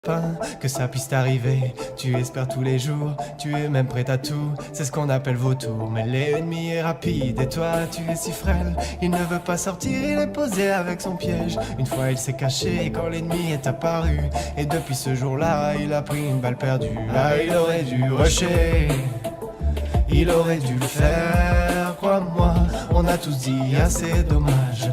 Pas que ça puisse t'arriver, tu espères tous les jours, tu es même prêt à tout, c'est ce qu'on appelle vautour. Mais l'ennemi est rapide et toi tu es si frêle, il ne veut pas sortir, il est posé avec son piège. Une fois il s'est caché quand l'ennemi est apparu, et depuis ce jour-là il a pris une balle perdue. Ah, il aurait dû rusher, il aurait dû le faire, crois-moi. On a tous dit assez dommage,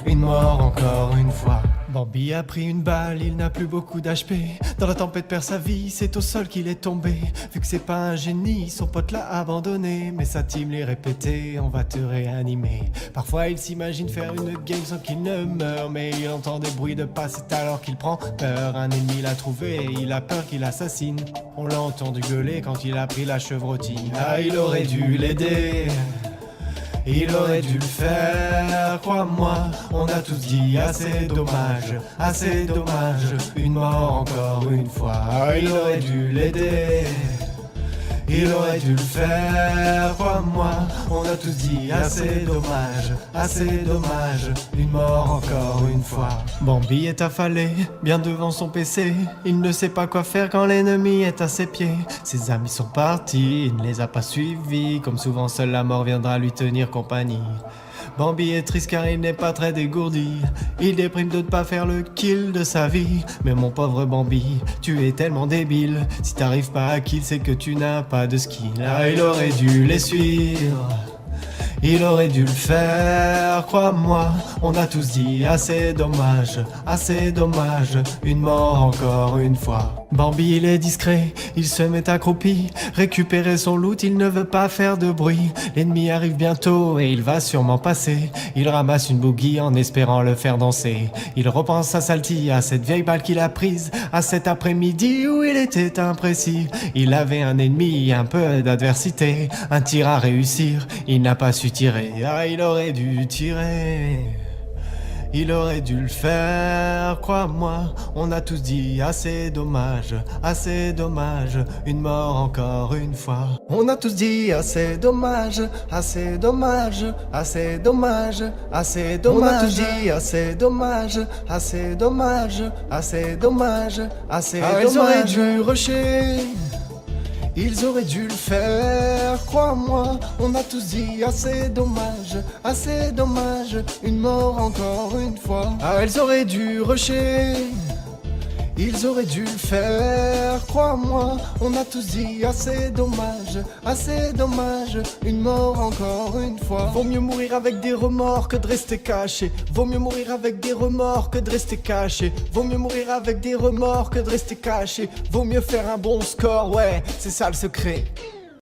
une mort encore une fois. Bambi a pris une balle, il n'a plus beaucoup d'HP. Dans la tempête perd sa vie, c'est au sol qu'il est tombé. Vu que c'est pas un génie, son pote l'a abandonné. Mais sa team l'est répété, on va te réanimer. Parfois il s'imagine faire une game sans qu'il ne meure, mais il entend des bruits de pas, c'est alors qu'il prend peur. Un ennemi l'a trouvé, il a peur qu'il assassine. On l'a entendu gueuler quand il a pris la chevrotine. Ah, il aurait dû l'aider, il aurait dû le faire, crois-moi. On a tous dit assez dommage, une mort encore une fois. Ah, il aurait dû l'aider, il aurait dû le faire, crois-moi. On a tous dit assez dommage, une mort encore une fois. Bambi est affalé, bien devant son PC. Il ne sait pas quoi faire quand l'ennemi est à ses pieds. Ses amis sont partis, il ne les a pas suivis. Comme souvent, seule la mort viendra lui tenir compagnie. Bambi est triste car il n'est pas très dégourdi. Il déprime de ne pas faire le kill de sa vie. Mais mon pauvre Bambi, tu es tellement débile. Si t'arrives pas à kill, c'est que tu n'as pas de skill. Ah, il aurait dû les suivre, il aurait dû le faire, crois-moi. On a tous dit assez dommage, une mort encore une fois. Bambi il est discret, il se met accroupi, récupérer son loot, il ne veut pas faire de bruit. L'ennemi arrive bientôt et il va sûrement passer. Il ramasse une bougie en espérant le faire danser. Il repense à Salty, à cette vieille balle qu'il a prise, à cet après-midi où il était imprécis. Il avait un ennemi, un peu d'adversité, un tir à réussir, il n'a pas su tirer. Ah, il aurait dû tirer, il aurait dû le faire, crois-moi. On a tous dit assez dommage, une mort encore une fois. On a tous dit assez dommage, On a tous dit assez dommage, ils auraient dû rusher, ils auraient dû le faire, crois-moi. On a tous dit assez dommage, une mort encore une fois. Ah, ils auraient dû rusher, ils auraient dû le faire, crois-moi. On a tous dit assez dommage, une mort encore une fois. Vaut mieux mourir avec des remords que de rester caché. Vaut mieux mourir avec des remords que de rester caché. Vaut mieux mourir avec des remords que de rester caché. Vaut mieux faire un bon score, ouais, c'est ça le secret.